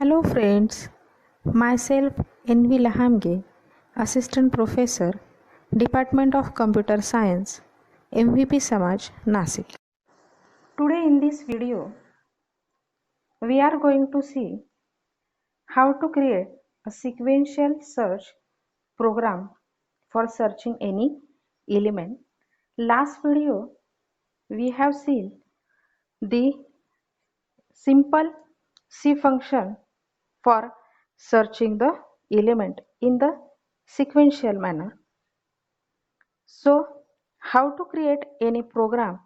Hello friends, myself Envy Lahamge, Assistant Professor, Department of Computer Science, MVP Samaj, Nasik. Today in this video, we are going to see how to create a sequential search program for searching any element. Last video, we have seen the simple C function for searching the element in the sequential manner. So, how to create any program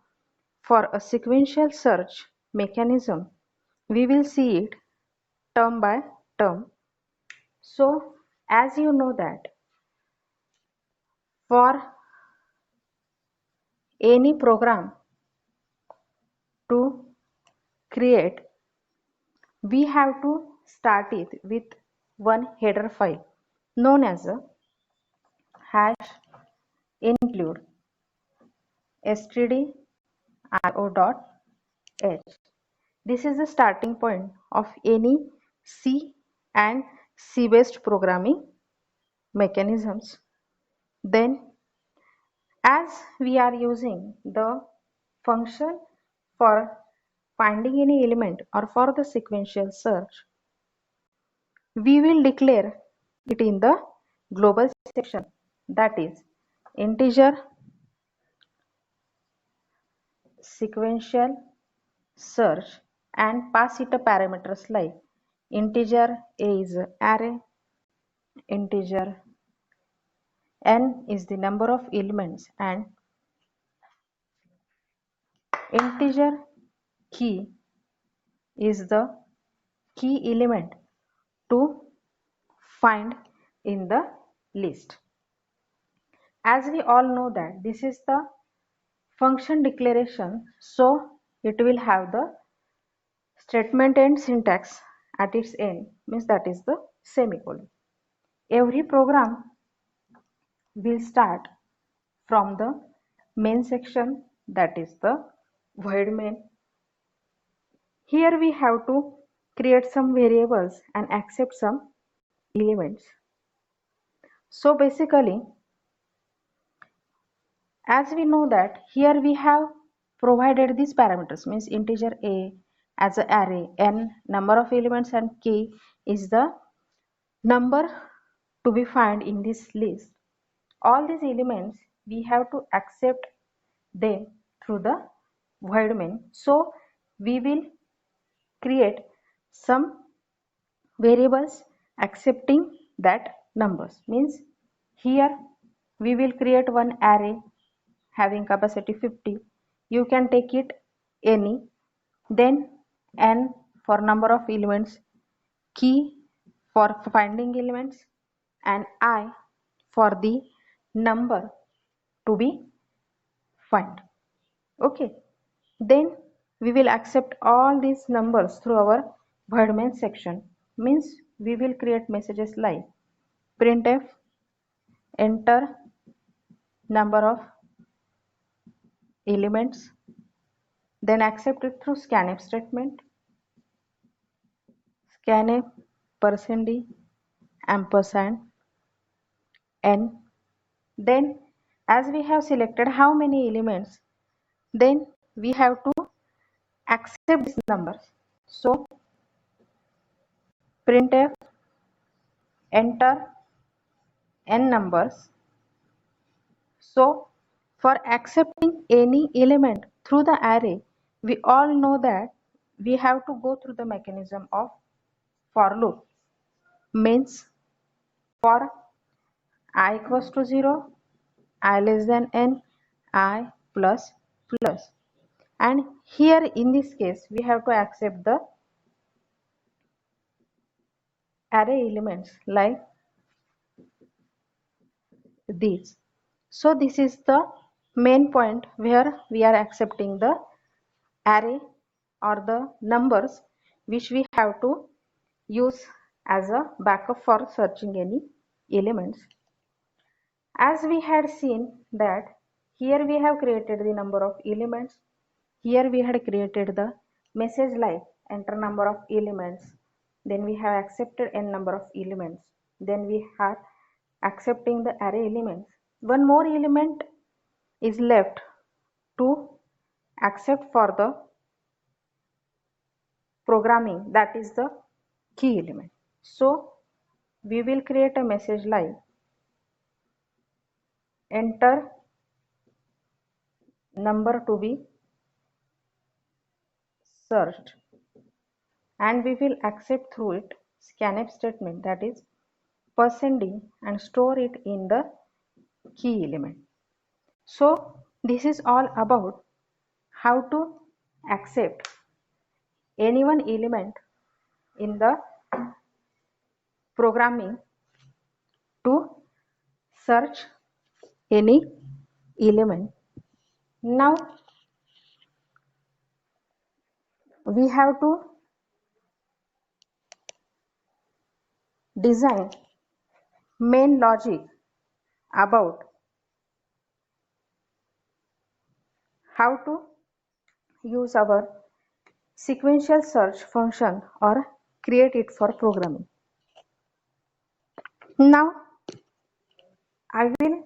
for a sequential search mechanism? We will see it term by term. So, as you know that for any program to create, we have to start it with one header file known as a hash include stdio.h. This is the starting point of any C and C based programming mechanisms. Then, as we are using the function for finding any element or for the sequential search, we will declare it in the global section, that is integer sequential search, and pass it a parameters like integer a is array, integer n is the number of elements, and integer key is the key element to find in the list. As we all know that this is the function declaration, so it will have the statement and syntax at its end, means that is the semicolon. Every program will start from the main section, that is the void main. Here we have to create some variables and accept some elements. So basically, as we know that here we have provided these parameters, means integer a as an array, n number of elements, and k is the number to be found in this list. All these elements we have to accept them through the void main. So we will create some variables accepting that numbers, means here we will create one array having capacity 50. You can take it any. Then n for number of elements, key for finding elements, and I for the number to be found. Okay, then we will accept all these numbers through our void main section, means we will create messages like printf enter number of elements, then accept it through scanf statement, scanf %d ampersand n. Then as we have selected how many elements, then we have to accept these numbers. So printf enter n numbers. So for accepting any element through the array, we all know that we have to go through the mechanism of for loop, means for I equals to 0, I less than n, I plus plus. And here in this case we have to accept the array elements like these. So this is the main point where we are accepting the array or the numbers which we have to use as a backup for searching any elements. As we had seen that here we have created the number of elements, here we had created the message like enter number of elements, then we have accepted n number of elements, then we are accepting the array elements. One more element is left to accept for the programming, that is the key element. So we will create a message like enter number to be searched, and we will accept through it scanf statement, that is %d, and store it in the key element. So this is all about how to accept any one element in the programming to search any element. Now we have to design main logic about how to use our sequential search function or create it for programming. Now I will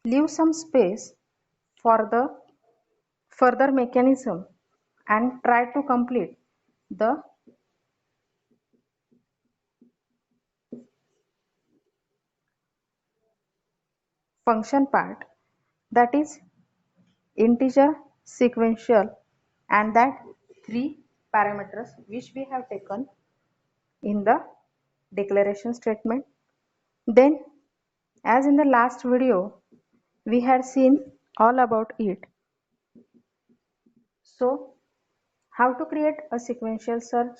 leave some space for the further mechanism and try to complete the function part, that is integer, sequential, and that three parameters which we have taken in the declaration statement. Then, as in the last video we had seen all about it, so how to create a sequential search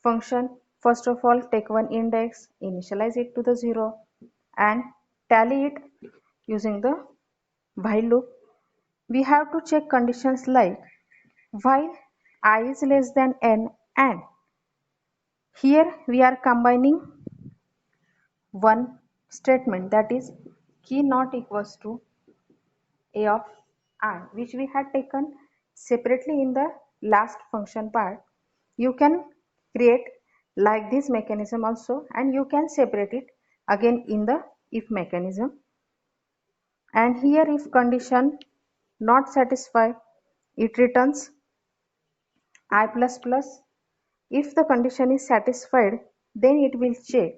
function? First of all, take one index, initialize it to the 0 and tally it using the while loop. We have to check conditions like while I is less than n, and here we are combining one statement, that is key not equals to a of I, which we had taken separately in the last function part. You can create like this mechanism also, and you can separate it again in the if mechanism. And here if condition not satisfied, it returns I plus plus. If the condition is satisfied, then it will check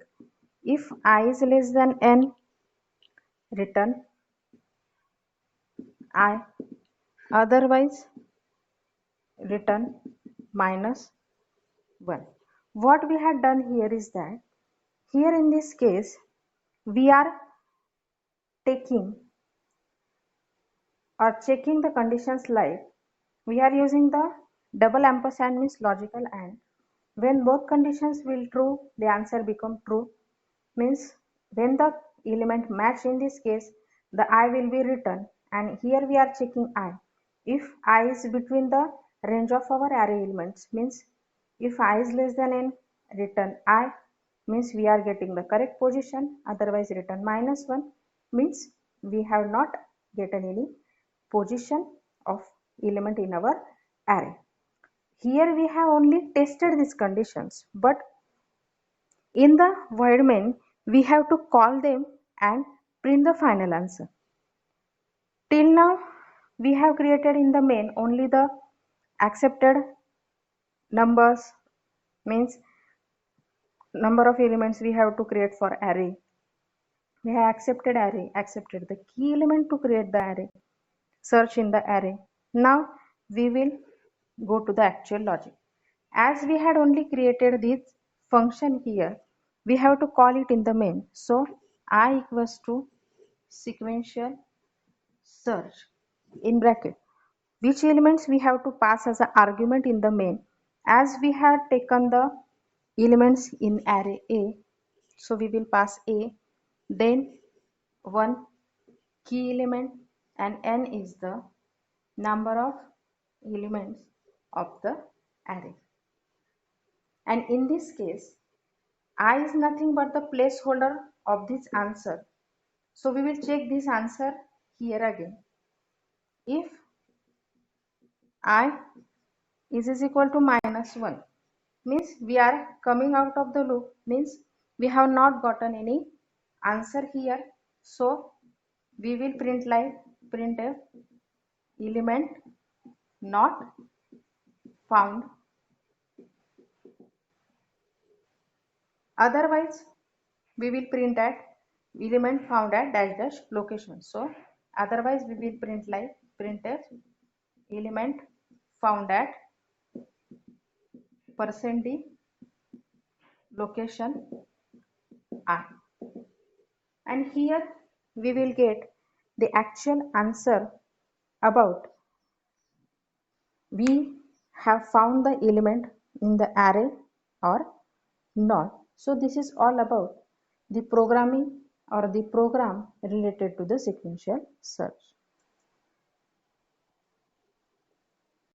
if I is less than n, return I, otherwise return minus 1. What we had done here is that here in this case we are taking or checking the conditions like we are using the double ampersand, means logical and. When both conditions will true, the answer become true, means when the element match, in this case the I will be written, and here we are checking I. If I is between the range of our array elements, means if I is less than n, return I, means we are getting the correct position, otherwise return minus 1, means we have not gotten any position of element in our array. Here we have only tested these conditions, but in the void main we have to call them and print the final answer. Till now we have created in the main only the accepted numbers, means number of elements we have to create for array. We have accepted array, accepted the key element to create the array, search in the array. Now we will go to the actual logic. As we had only created this function here, we have to call it in the main. So I equals to sequential search in bracket, which elements we have to pass as an argument in the main. As we had taken the elements in array A, so we will pass A, then one key element, and n is the number of elements of the array. And in this case I is nothing but the placeholder of this answer, so we will check this answer here again. If I is equal to -1, means we are coming out of the loop, means we have not gotten any answer here. So we will print like printf element not found, otherwise we will print at element found at dash dash location. So otherwise we will print like printf element found at %d location r, and here we will get the actual answer about we have found the element in the array or not. So this is all about the programming or the program related to the sequential search.